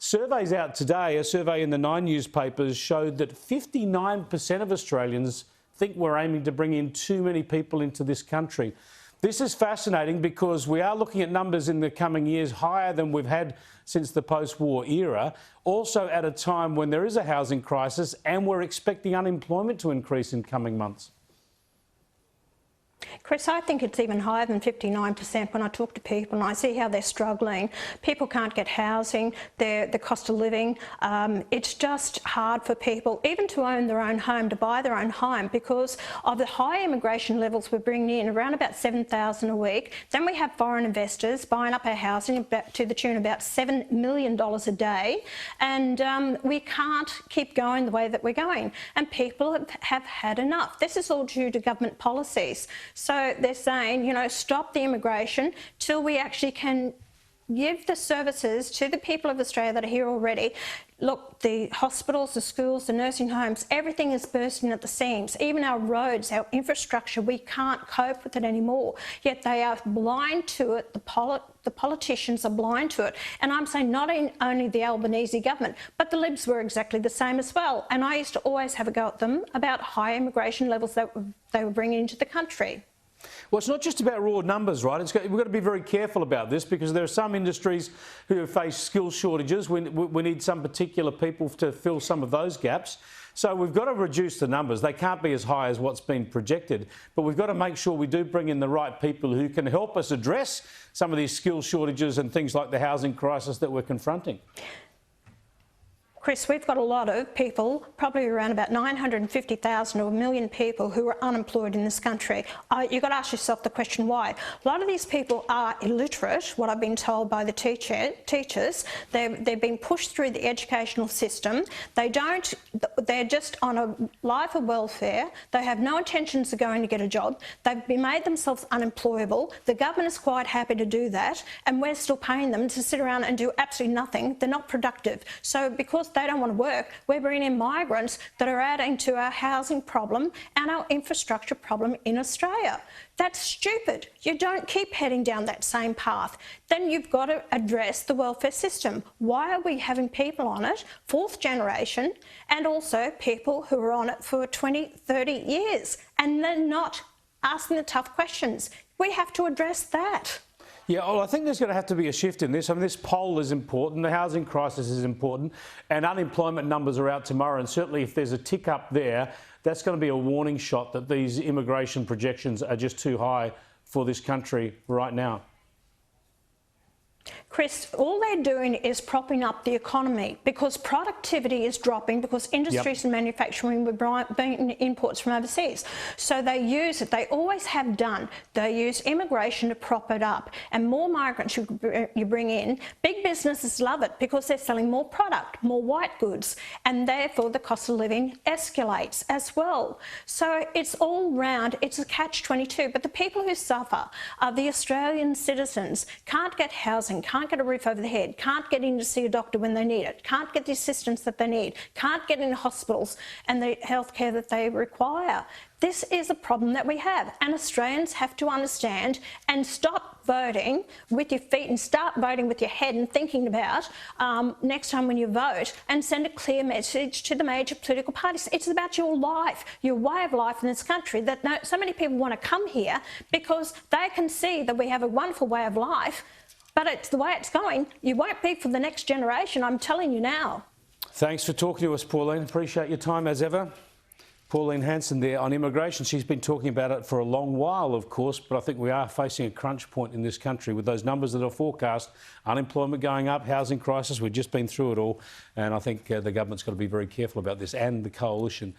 Surveys out today, a survey in the 9 newspapers showed that 59% of Australians think we're aiming to bring in too many people into this country. This is fascinating because we are looking at numbers in the coming years higher than we've had since the post-war era, also at a time when there is a housing crisis and we're expecting unemployment to increase in coming months. Chris, I think it's even higher than 59% when I talk to people and I see how they're struggling. People can't get housing, the cost of living. It's just hard for people even to own their own home, to buy their own home, because of the high immigration levels we're bringing in, around about 7,000 a week. Then we have foreign investors buying up our housing to the tune of about $7 million a day. And we can't keep going the way that we're going. And people have had enough. This is all due to government policies. So they're saying, you know, stop the immigration till we actually can give the services to the people of Australia that are here already. Look, the hospitals, the schools, the nursing homes, everything is bursting at the seams. Even our roads, our infrastructure, we can't cope with it anymore. Yet they are blind to it. The politicians are blind to it. And I'm saying not only the Albanese government, but the Libs were exactly the same as well. And I used to always have a go at them about high immigration levels that they were bringing into the country. Well, it's not just about raw numbers, right? We've got to be very careful about this because there are some industries who face skill shortages. We need some particular people to fill some of those gaps. So we've got to reduce the numbers. They can't be as high as what's been projected, but we've got to make sure we do bring in the right people who can help us address some of these skill shortages and things like the housing crisis that we're confronting. Chris, we've got a lot of people, probably around about 950,000 or 1 million people who are unemployed in this country. You've got to ask yourself the question why. A lot of these people are illiterate, what I've been told by the teachers. They've been pushed through the educational system. They're just on a life of welfare. They have no intentions of going to get a job. They've made themselves unemployable. The government is quite happy to do that, and we're still paying them to sit around and do absolutely nothing. They're not productive. So because they don't want to work, we're bringing in migrants that are adding to our housing problem and our infrastructure problem in Australia. That's stupid. You don't keep heading down that same path. Then you've got to address the welfare system. Why are we having people on it, fourth generation, and also people who are on it for 20, 30 years, and they're not asking the tough questions? We have to address that. Yeah, well, I think there's going to have to be a shift in this. I mean, this poll is important, the housing crisis is important, and unemployment numbers are out tomorrow, and certainly if there's a tick up there, that's going to be a warning shot that these immigration projections are just too high for this country right now. Chris, all they're doing is propping up the economy because productivity is dropping because industries and manufacturing were bringing imports from overseas. So they use it. They always have done. They use immigration to prop it up. And more migrants you bring in, big businesses love it because they're selling more product, more white goods, and therefore the cost of living escalates as well. So it's all round. It's a catch-22. But the people who suffer are the Australian citizens. Can't get housing, can't get a roof over their head, can't get in to see a doctor when they need it, can't get the assistance that they need, can't get into hospitals and the healthcare that they require. This is a problem that we have, and Australians have to understand and stop voting with your feet and start voting with your head and thinking about next time when you vote, and send a clear message to the major political parties. It's about your life, your way of life in this country, that so many people want to come here because they can see that we have a wonderful way of life. But it's the way it's going. You won't be for the next generation, I'm telling you now. Thanks for talking to us, Pauline. Appreciate your time as ever. Pauline Hanson there on immigration. She's been talking about it for a long while, of course, but I think we are facing a crunch point in this country with those numbers that are forecast. Unemployment going up, housing crisis, we've just been through it all. And I think the government's got to be very careful about this, and the coalition.